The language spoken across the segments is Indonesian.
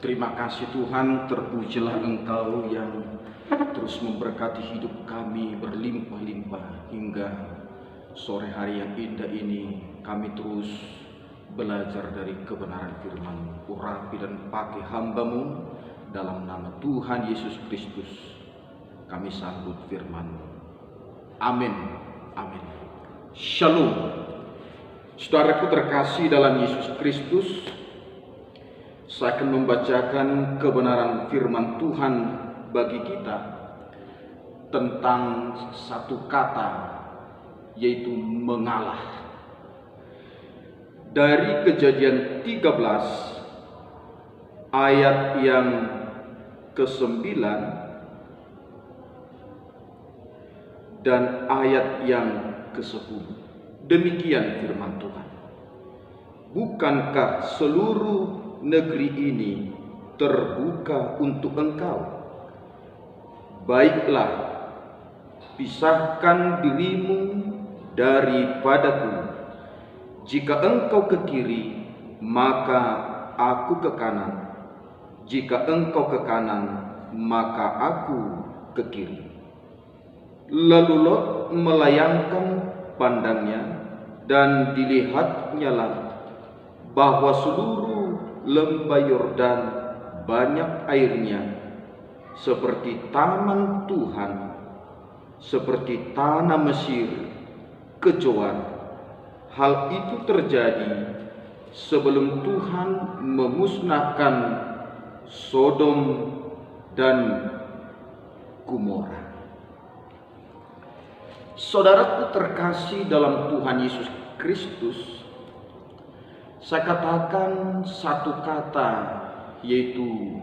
Terima kasih Tuhan, terpujilah Engkau yang terus memberkati hidup kami berlimpah-limpah hingga sore hari yang indah ini. Kami terus belajar dari kebenaran firman-Mu. Urapi dan pakai hamba-Mu dalam nama Tuhan Yesus Kristus. Kami sambut firman-Mu. Amin. Amin. Shalom. Saudaraku terkasih dalam Yesus Kristus, saya akan membacakan kebenaran firman Tuhan bagi kita tentang satu kata, yaitu mengalah. Dari Kejadian 13 ayat yang ke-9 dan ayat yang ke-10. Demikian firman Tuhan. Bukankah seluruh negeri ini terbuka untuk engkau? Baiklah, pisahkan dirimu daripadaku. Jika engkau ke kiri, maka aku ke kanan. Jika engkau ke kanan, maka aku ke kiri. Lalu Lot melayangkan pandangnya, dan dilihatnyalah bahwa seluruh lembah Yordan banyak airnya, seperti taman Tuhan, seperti tanah Mesir kecoa. Hal itu terjadi sebelum Tuhan memusnahkan Sodom dan Gomora. Saudaraku terkasih dalam Tuhan Yesus Kristus, saya katakan satu kata, yaitu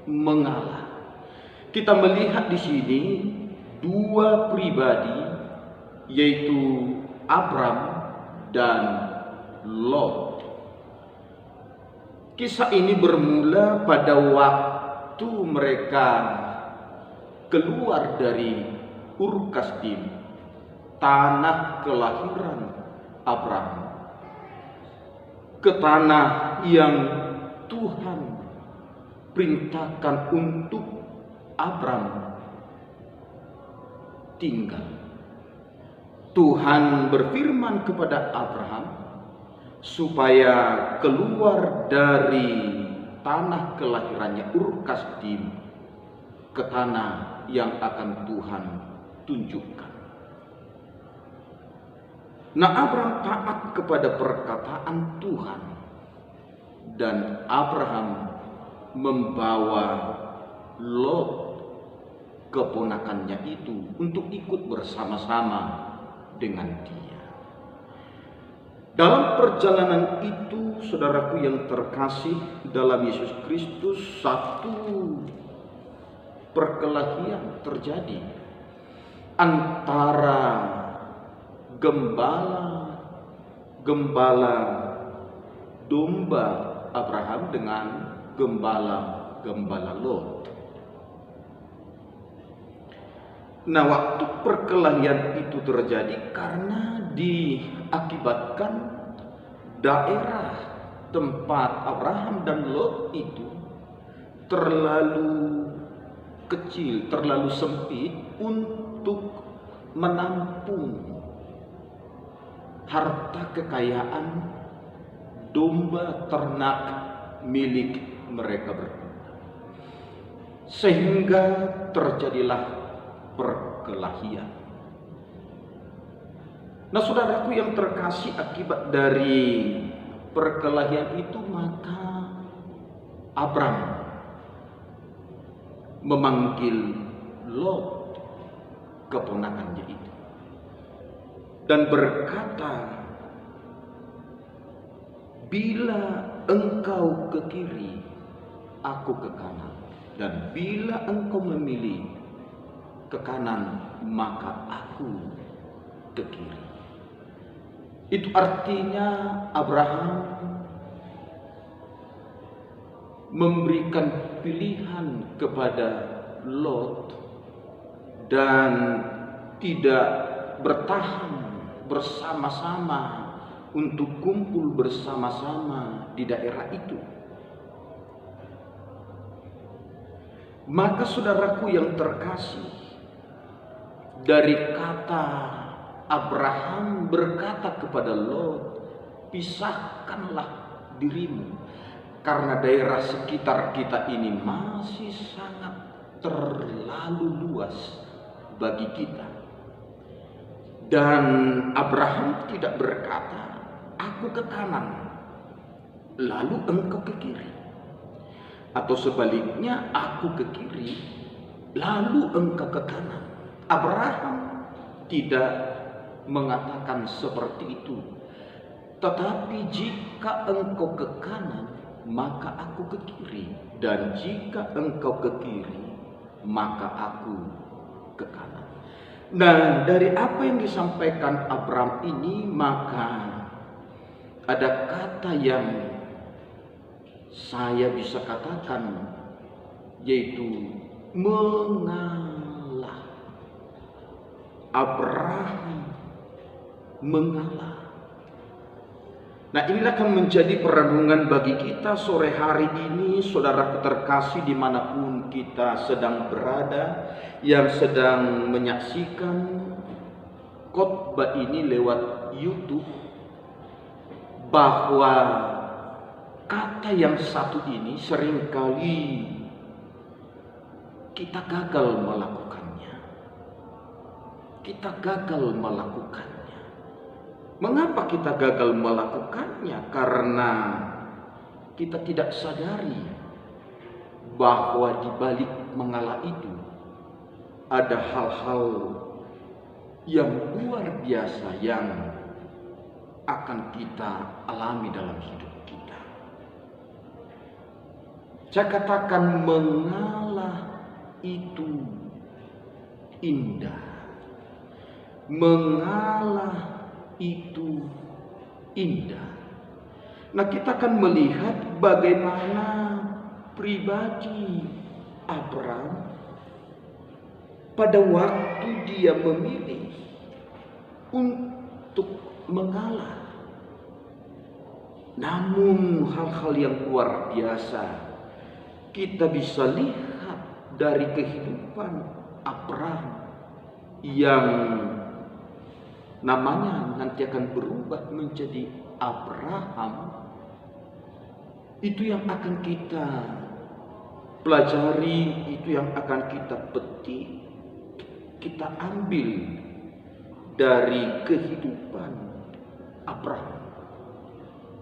mengalah. Kita melihat di sini dua pribadi, yaitu Abram dan Lot. Kisah ini bermula pada waktu mereka keluar dari Ur Kasdim, tanah kelahiran Abraham, ke tanah yang Tuhan perintahkan untuk Abraham tinggal. Tuhan berfirman kepada Abraham supaya keluar dari tanah kelahirannya Ur Kasdim ke tanah yang akan Tuhan tunjukkan. Nah, Abraham taat kepada perkataan Tuhan, dan Abraham membawa Lot, keponakannya itu, untuk ikut bersama-sama dengan dia. Dalam perjalanan itu, saudaraku yang terkasih dalam Yesus Kristus, satu perkelahian terjadi antara gembala domba Abraham dengan gembala Lot. Nah, waktu perkelahian itu terjadi karena diakibatkan daerah tempat Abraham dan Lot itu terlalu kecil, terlalu sempit untuk menampung harta kekayaan domba ternak milik mereka berdua, sehingga terjadilah perkelahian. Nah, saudaraku yang terkasih, akibat dari perkelahian itu maka Abram memanggil Lot, keponakannya itu, dan berkata, bila engkau ke kiri, aku ke kanan, dan bila engkau memilih ke kanan, maka aku ke kiri. Itu artinya Abraham memberikan pilihan kepada Lot dan tidak bertahan bersama-sama untuk kumpul bersama-sama di daerah itu. Maka saudaraku yang terkasih, dari kata Abraham berkata kepada Lot, pisahkanlah dirimu, karena daerah sekitar kita ini masih sangat terlalu luas bagi kita. Dan Abraham tidak berkata, aku ke kanan, lalu engkau ke kiri. Atau sebaliknya, aku ke kiri, lalu engkau ke kanan. Abraham tidak mengatakan seperti itu. Tetapi jika engkau ke kanan, maka aku ke kiri. Dan jika engkau ke kiri, maka aku ke kanan. Nah, dari apa yang disampaikan Abraham ini, maka ada kata yang saya bisa katakan, yaitu mengalah. Abraham mengalah. Nah, inilah akan menjadi perenungan bagi kita sore hari ini, saudara terkasih, dimanapun kita sedang berada, yang sedang menyaksikan khotbah ini lewat YouTube, bahwa kata yang satu ini seringkali kita gagal melakukannya. Kita gagal melakukannya. Mengapa kita gagal melakukannya? Karena kita tidak sadari bahwa di balik mengalah itu ada hal-hal yang luar biasa yang akan kita alami dalam hidup kita. Saya katakan mengalah itu indah. Mengalah itu indah. Nah, kita akan melihat bagaimana pribadi Abraham pada waktu dia memilih untuk mengalah. Namun hal-hal yang luar biasa kita bisa lihat dari kehidupan Abraham yang namanya nanti akan berubah menjadi Abraham. Itu yang akan kita pelajari, itu yang akan kita petik, kita ambil dari kehidupan Abraham.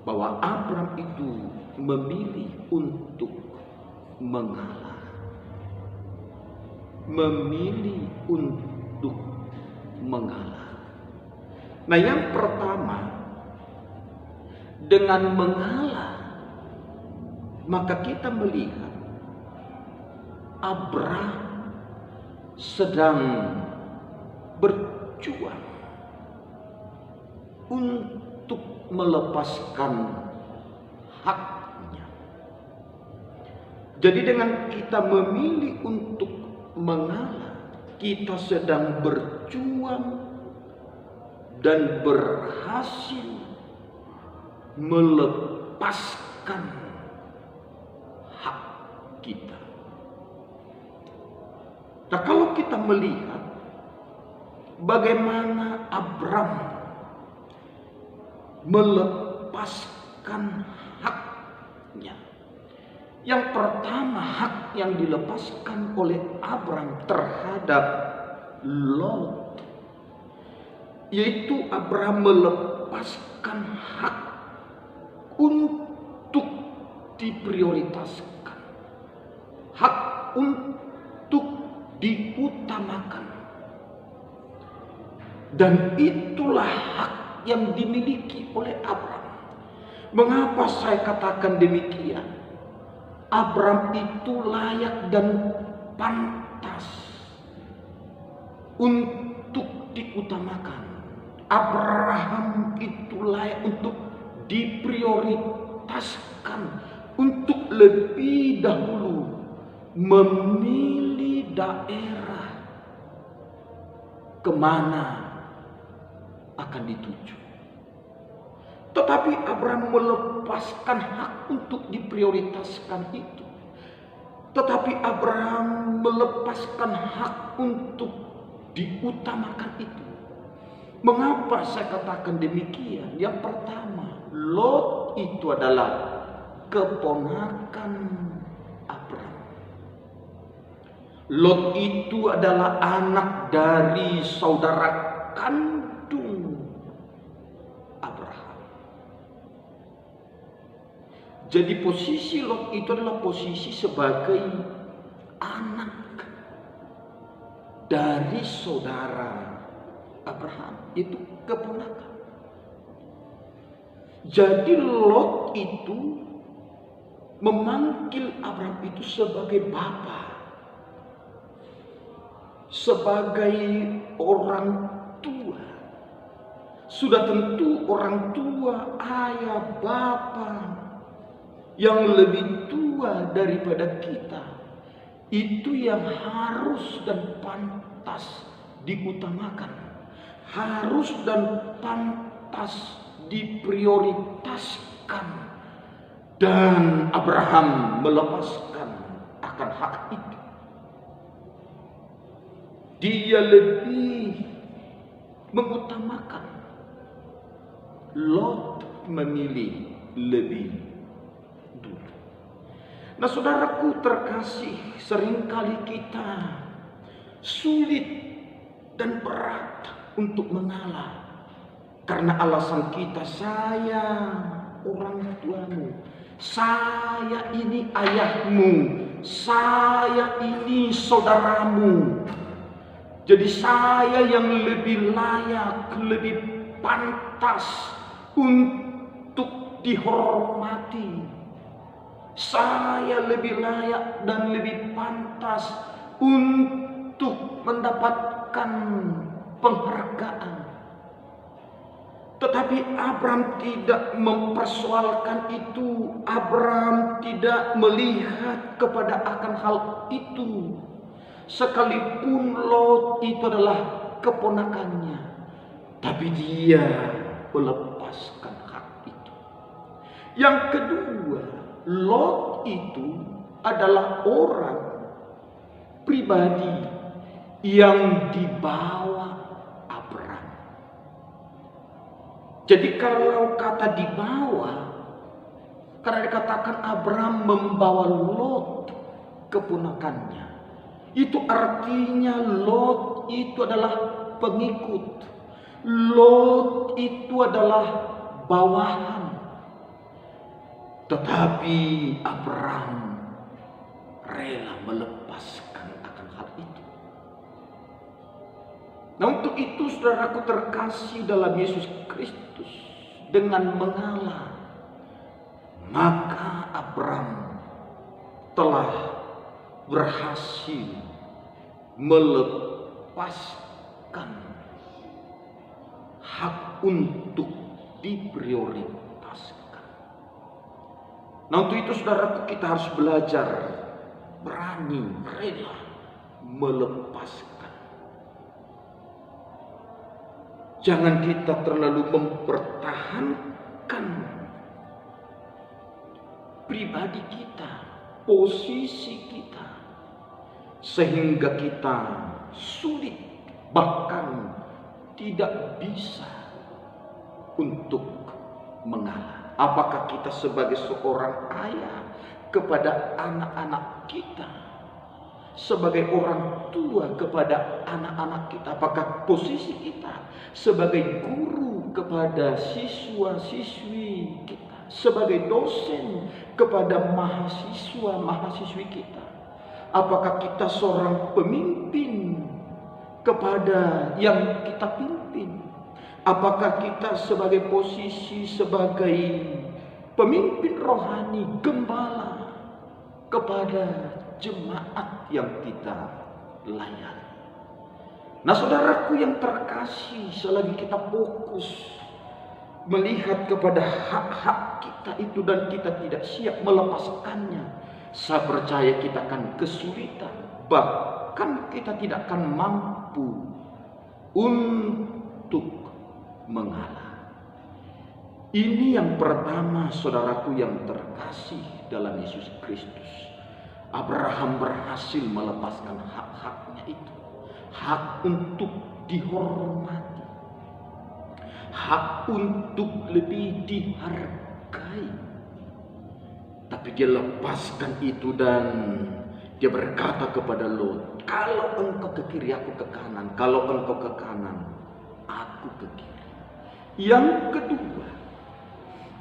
Bahwa Abraham itu memilih untuk mengalah. Memilih untuk mengalah. Nah, yang pertama, dengan mengalah, maka kita melihat Abraham sedang berjuang untuk melepaskan haknya. Jadi dengan kita memilih untuk mengalah, kita sedang berjuang dan berhasil melepaskan hak kita. Nah, kalau kita melihat bagaimana Abraham melepaskan haknya. Yang pertama, hak yang dilepaskan oleh Abraham terhadap Lot, yaitu Abraham melepaskan hak untuk diprioritaskan, hak untuk diutamakan. Dan itulah hak yang dimiliki oleh Abraham. Mengapa saya katakan demikian? Abraham itu layak dan pantas untuk diutamakan. Abraham itu layak untuk diprioritaskan, untuk lebih dahulu memilih daerah kemana akan dituju. Tetapi Abraham melepaskan hak untuk diprioritaskan itu. Tetapi Abraham melepaskan hak untuk diutamakan itu. Mengapa saya katakan demikian? Yang pertama, Lot itu adalah keponakan Abraham. Lot itu adalah anak dari saudara kandung Abraham. Jadi posisi Lot itu adalah posisi sebagai anak dari saudara Abraham, itu keponakan. Jadi Lot itu memanggil Abraham itu sebagai bapa, sebagai orang tua. Sudah tentu orang tua, ayah, bapa yang lebih tua daripada kita, itu yang harus dan pantas diutamakan, harus dan pantas diprioritaskan. Dan Abraham melepaskan akan hak itu. Dia lebih mengutamakan. Lot memilih lebih dulu. Nah, saudaraku terkasih, seringkali kita sulit dan berat untuk mengalah karena alasan kita, saya orang tuamu, saya ini ayahmu, saya ini saudaramu. Jadi saya yang lebih layak, lebih pantas untuk dihormati. Saya lebih layak dan lebih pantas untuk mendapatkan penghargaan. Tetapi Abraham tidak mempersoalkan itu. Abraham tidak melihat kepada akan hal itu. Sekalipun Lot itu adalah keponakannya, tapi dia melepaskan hak itu. Yang kedua, Lot itu adalah orang pribadi yang dibawa Abraham. Jadi kalau kata dibawa, karena dikatakan Abraham membawa Lot keponakannya, itu artinya Lot itu adalah pengikut. Lot itu adalah bawahan. Tetapi Abraham rela melepaskan akan hal itu. Nah, untuk itu saudaraku terkasih dalam Yesus Kristus, dengan mengalah, maka Abraham telah berhasil melepaskan hak untuk diprioritaskan. Nah, untuk itu saudaraku kita harus belajar berani, rela melepaskan. Jangan kita terlalu mempertahankan pribadi kita, posisi kita, sehingga kita sulit, bahkan tidak bisa untuk mengalah. Apakah kita sebagai seorang ayah kepada anak-anak kita, sebagai orang tua kepada anak-anak kita, apakah posisi kita sebagai guru kepada siswa-siswi kita, sebagai dosen kepada mahasiswa-mahasiswi kita, apakah kita seorang pemimpin kepada yang kita pimpin, apakah kita sebagai posisi sebagai pemimpin rohani, gembala kepada jemaat yang kita layani. Nah, saudaraku yang terkasih, selagi kita fokus melihat kepada hak-hak kita itu dan kita tidak siap melepaskannya, saya percaya kita akan kesulitan, bahkan kita tidak akan mampu untuk mengalah. Ini yang pertama, saudaraku yang terkasih dalam Yesus Kristus. Abraham berhasil melepaskan hak-haknya itu. Hak untuk dihormati, hak untuk lebih dihargai. Tapi dia lepaskan itu dan dia berkata kepada Lot, kalau engkau ke kiri aku ke kanan, kalau engkau ke kanan aku ke kiri. Yang kedua,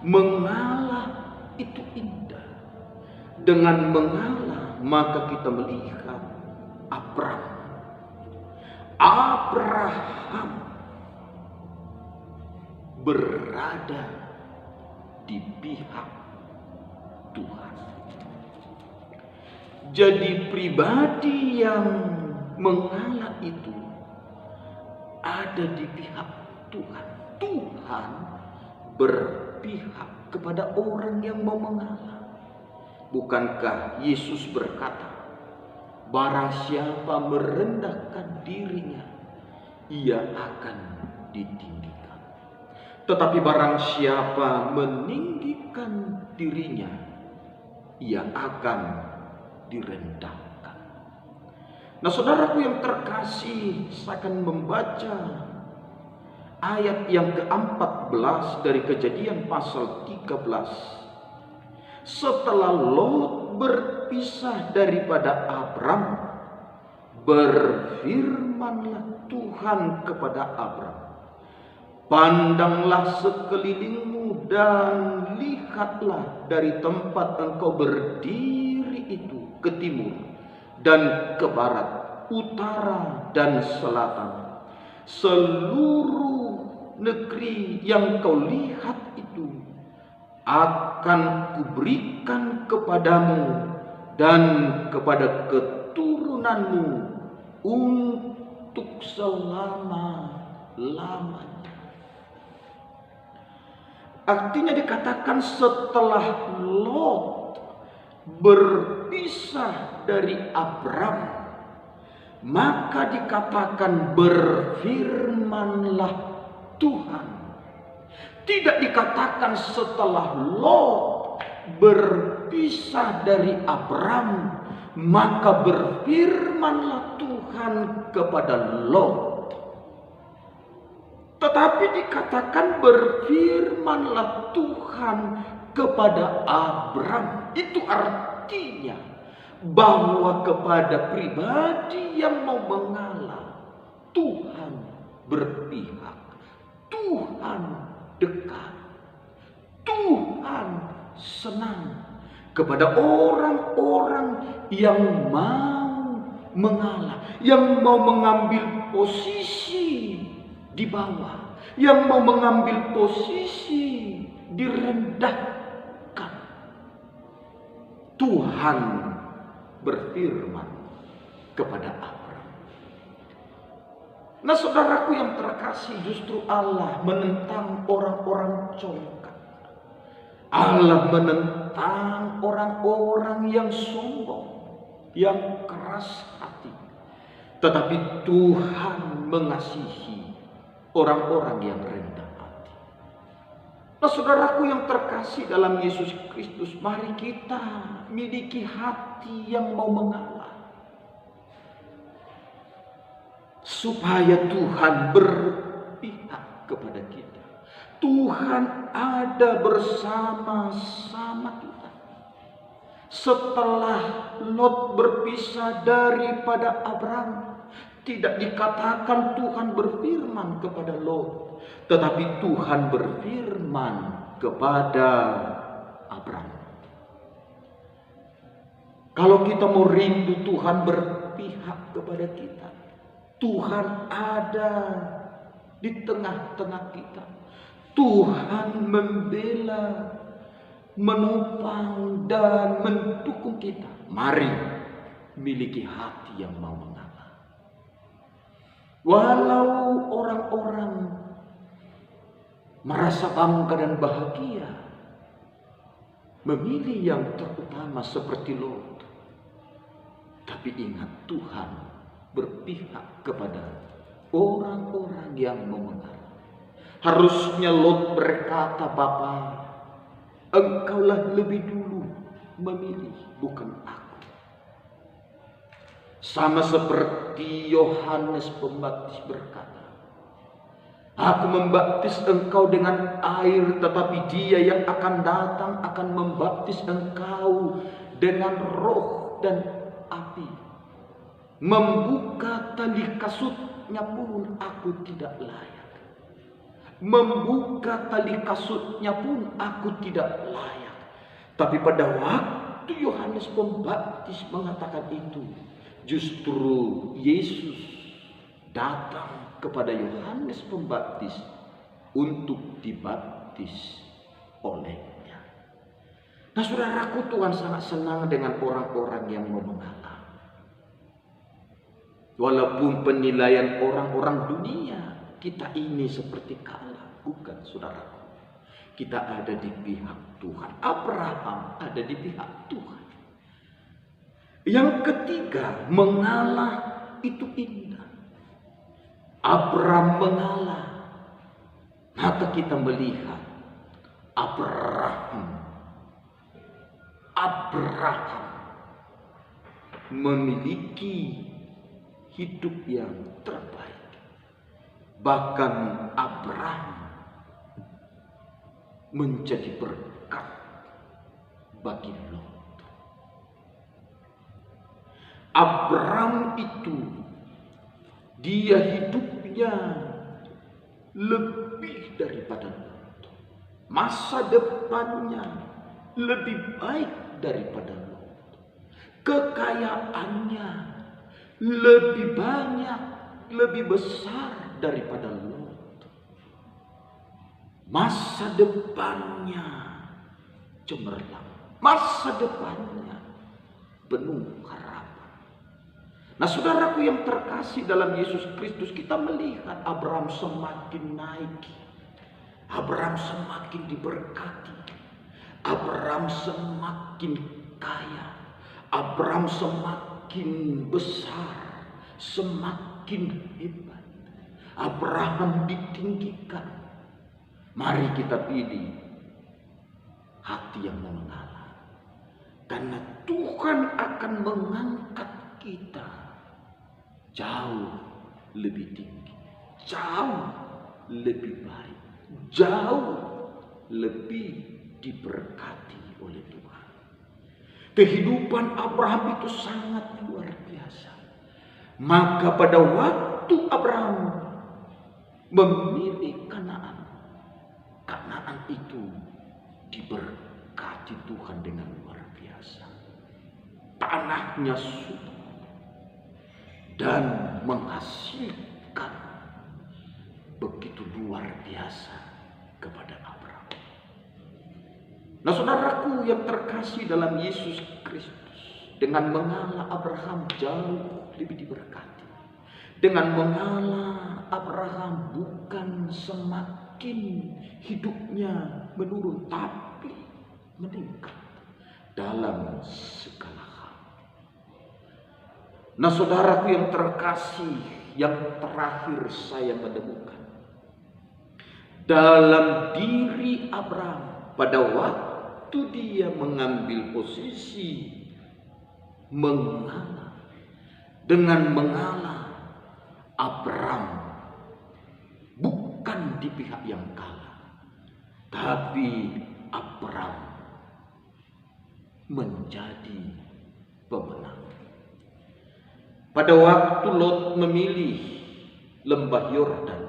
mengalah itu indah. Dengan mengalah maka kita melihat Abraham berada di pihak Tuhan. Jadi pribadi yang mengalah itu ada di pihak Tuhan. Tuhan berpihak kepada orang yang mau mengalah. Bukankah Yesus berkata, barang siapa merendahkan dirinya, ia akan ditinggikan. Tetapi barang siapa meninggikan dirinya, ia akan direndahkan. Nah, saudaraku yang terkasih, saya akan membaca ayat yang ke-14 dari Kejadian pasal 13. Setelah Lot berpisah daripada Abram, berfirmanlah Tuhan kepada Abram, pandanglah sekelilingmu dan lihatlah dari tempat engkau berdiri itu ke timur dan ke barat, utara dan selatan. Seluruh negeri yang kau lihat itu akan kuberikan kepadamu dan kepada keturunanmu untuk selama-lamanya. Artinya dikatakan setelah Lot berpisah dari Abram, maka dikatakan berfirmanlah Tuhan. Tidak dikatakan setelah Lot berpisah dari Abram, maka berfirmanlah Tuhan kepada Lot. Tetapi dikatakan berfirmanlah Tuhan kepada Abram. Itu artinya bahwa kepada pribadi yang mau mengalah, Tuhan berpihak, Tuhan dekat, Tuhan senang kepada orang-orang yang mau mengalah, yang mau mengambil posisi di bawah, yang mau mengambil posisi direndahkan. Tuhan berfirman kepada Abram. Nah, saudaraku yang terkasih, justru Allah menentang orang-orang congkak. Allah menentang orang-orang yang sombong, yang keras hati. Tetapi Tuhan mengasihi orang-orang yang rendah hati. Nah, saudaraku yang terkasih dalam Yesus Kristus, mari kita miliki hati yang mau mengalah, supaya Tuhan berpihak kepada kita. Tuhan ada bersama-sama kita. Setelah Lot berpisah daripada Abram, tidak dikatakan Tuhan berfirman kepada Lot, tetapi Tuhan berfirman kepada Abram. Kalau kita mau rindu Tuhan berpihak kepada kita, Tuhan ada di tengah-tengah kita. Tuhan membela, menopang dan mendukung kita. Mari miliki hati yang mau mengalah. Walau orang-orang merasa bangga dan bahagia memilih yang terutama seperti Lot, tapi ingat Tuhan berpihak kepada orang-orang yang mau mengalah. Harusnya Lot berkata, Bapa, engkaulah lebih dulu memilih, bukan aku. Sama seperti Yohanes Pembaptis berkata, "Aku membaptis engkau dengan air, tetapi Dia yang akan datang akan membaptis engkau dengan Roh dan api. Membuka tali kasutnya pun aku tidak layak. Membuka tali kasutnya pun aku tidak layak." Tapi pada waktu Yohanes Pembaptis mengatakan itu, justru Yesus datang kepada Yohanes Pembaptis untuk dibaptis olehnya. Nah, saudaraku, Tuhan sangat senang dengan orang-orang yang mau mengalah. Walaupun penilaian orang-orang dunia, kita ini seperti kalah. Bukan, saudaraku. Kita ada di pihak Tuhan. Abraham ada di pihak Tuhan. Yang ketiga, mengalah itu indah. Abraham mengalah. Maka kita melihat Abraham memiliki hidup yang terbaik. Bahkan Abraham menjadi berkat bagi Lot. Abraham itu, dia hidupnya lebih daripada Lot. Masa depannya lebih baik daripada Lot. Kekayaannya lebih banyak, lebih besar daripada Lot. Masa depannya cemerlang. Masa depannya penuh harapan. Nah, saudaraku yang terkasih dalam Yesus Kristus, kita melihat Abraham semakin naik. Abraham semakin diberkati. Abraham semakin kaya. Abraham semakin besar, semakin hebat. Abraham ditinggikan. Mari kita pilih hati yang mau mengalah. Karena Tuhan akan mengangkat kita jauh lebih tinggi, jauh lebih baik, jauh lebih diberkati oleh Tuhan. Kehidupan Abraham itu sangat luar biasa. Maka pada waktu Abraham memilih Kanaan, Kanaan itu diberkati Tuhan dengan luar biasa. Tanahnya subur dan menghasilkan begitu luar biasa kepada Abraham. Nah, saudaraku yang terkasih dalam Yesus Kristus, dengan mengalah Abraham jauh lebih diberkati. Dengan mengalah Abraham bukan semakin hidupnya menurun, tapi meningkat dalam segala hal. Nah, saudaraku yang terkasih, yang terakhir saya menemukan dalam diri Abraham pada waktu dia mengambil posisi mengalah. Dengan mengalah, Abraham bukan di pihak yang kalah, tapi Abraham menjadi pemenang. Pada waktu Lot memilih lembah Yordan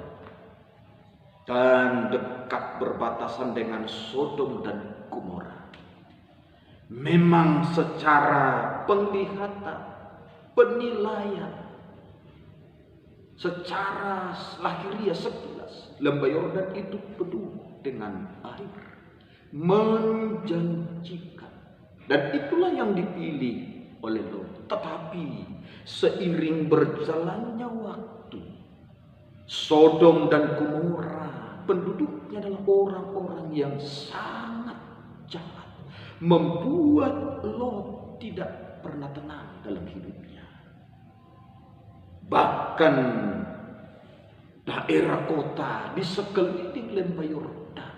dan dekat berbatasan dengan Sodom dan Gomora, memang secara penglihatan, penilaian, secara lahiriah sekilas, lembah Yordan itu penuh dengan air, menjanjikan, dan itulah yang dipilih oleh Lot. Tetapi seiring berjalannya waktu, Sodom dan Gomora penduduknya adalah orang-orang yang sangat jahat, membuat Lot tidak pernah tenang dalam hidupnya. Bahkan daerah kota di sekeliling lembah Yordan,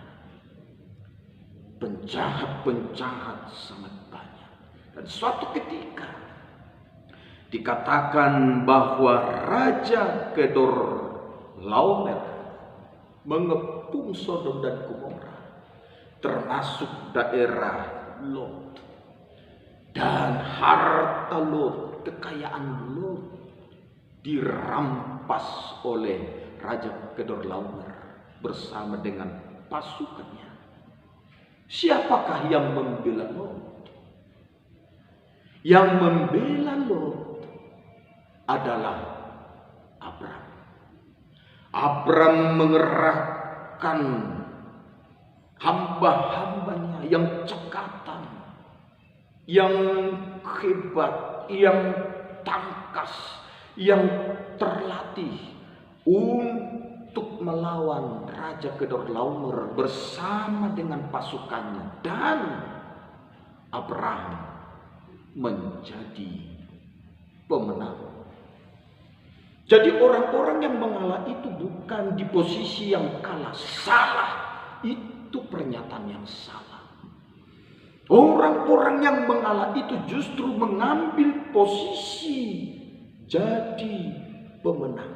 penjahat-penjahat sangat banyak. Dan suatu ketika dikatakan bahwa Raja Kedorlaomer mengepung Sodom dan Gomora, termasuk daerah Lot, dan harta Lot, kekayaan Lot dirampas oleh Raja Kedorlaomer bersama dengan pasukannya. Siapakah yang membela Lot? Yang membela Lot adalah Abram. Abram mengerahkan hamba-hambanya yang cekatan, yang hebat, yang tangkas, yang terlatih untuk melawan Raja Kedorlaomer bersama dengan pasukannya, dan Abraham menjadi pemenang. Jadi orang-orang yang mengalah itu bukan di posisi yang kalah, salah. Itu pernyataan yang salah. Orang-orang yang mengalah itu justru mengambil posisi jadi pemenang.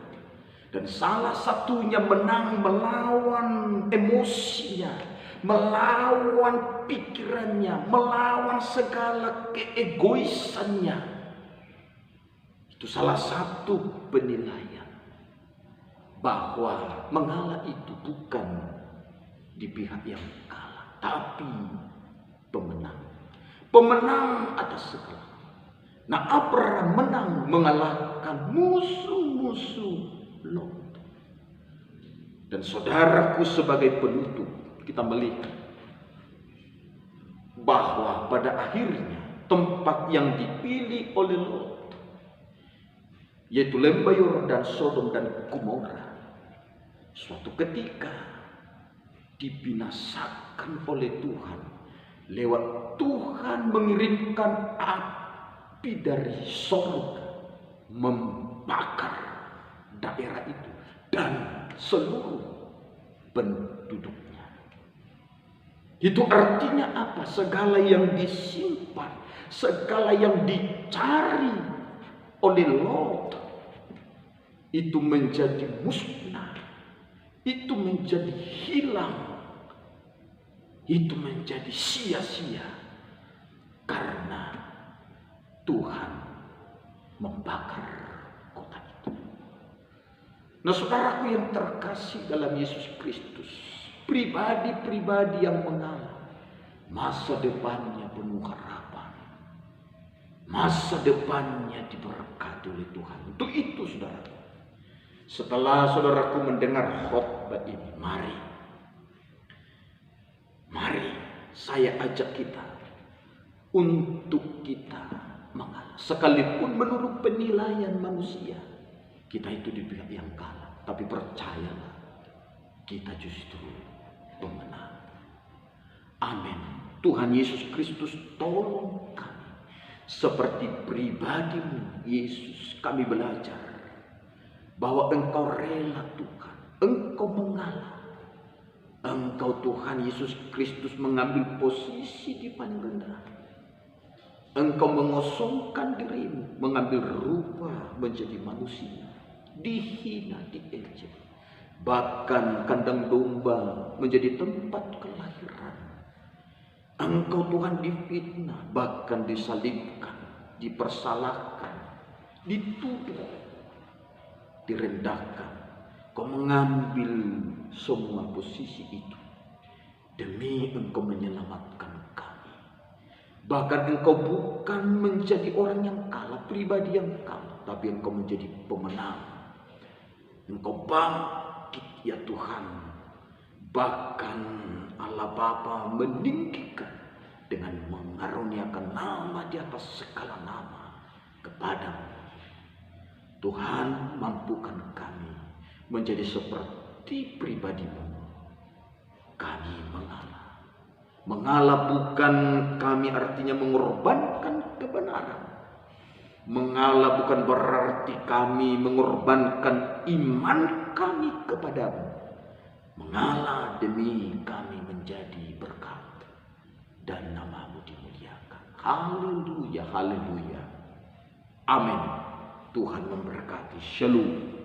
Dan salah satunya menang melawan emosinya, melawan pikirannya, melawan segala keegoisannya. Itu salah satu penilaian bahwa mengalah itu bukan di pihak yang kalah, tapi pemenang. Pemenang atas segala. Nah, Abraham menang mengalahkan musuh-musuh Lot. Dan saudaraku, sebagai penutup, kita melihat bahwa pada akhirnya tempat yang dipilih oleh Lot, yaitu lembah Yordan, Sodom dan Gomora, suatu ketika dibinasakan oleh Tuhan lewat Tuhan mengirimkan api dari surga membakar daerah itu dan seluruh penduduknya. Itu artinya apa? Segala yang disimpan, segala yang dicari oleh Lot itu menjadi musnah, itu menjadi hilang, itu menjadi sia-sia karena Tuhan membakar kota itu. Nah, saudaraku yang terkasih dalam Yesus Kristus, pribadi-pribadi yang mengalah, masa depannya penuh harapan, masa depannya diberkati oleh Tuhan. Untuk itu, saudara, setelah saudaraku mendengar khotbah ini, mari saya ajak kita untuk kita mengalah. Sekalipun menurut penilaian manusia kita itu di pihak yang kalah, tapi percayalah, kita justru pemenang. Amin. Tuhan Yesus Kristus tolong kami. Seperti pribadimu Yesus, kami belajar bahwa Engkau rela Tuhan, Engkau mengalah. Engkau Tuhan Yesus Kristus mengambil posisi di paling rendah. Engkau mengosongkan dirimu, mengambil rupa menjadi manusia, dihina, diejek. Bahkan kandang domba menjadi tempat kelahiran. Engkau Tuhan difitnah, bahkan disalibkan, dipersalahkan, dituduh, direndahkan. Kau mengambil semua posisi itu demi Engkau menyelamatkan kami. Bahkan Engkau bukan menjadi orang yang kalah, pribadi yang kalah, tapi Engkau menjadi pemenang. Engkau bangkit ya Tuhan. Bahkan Allah Bapa meninggikan dengan mengaruniakan nama di atas segala nama kepadamu. Tuhan, mampukan kami menjadi seperti pribadimu. Kami mengalah. Mengalah bukan kami artinya mengorbankan kebenaran. Mengalah bukan berarti kami mengorbankan iman kami kepadamu. Mengalah demi kami menjadi berkat dan namamu dimuliakan. Haleluya, haleluya. Amin. Tuhan memberkati. Shalom.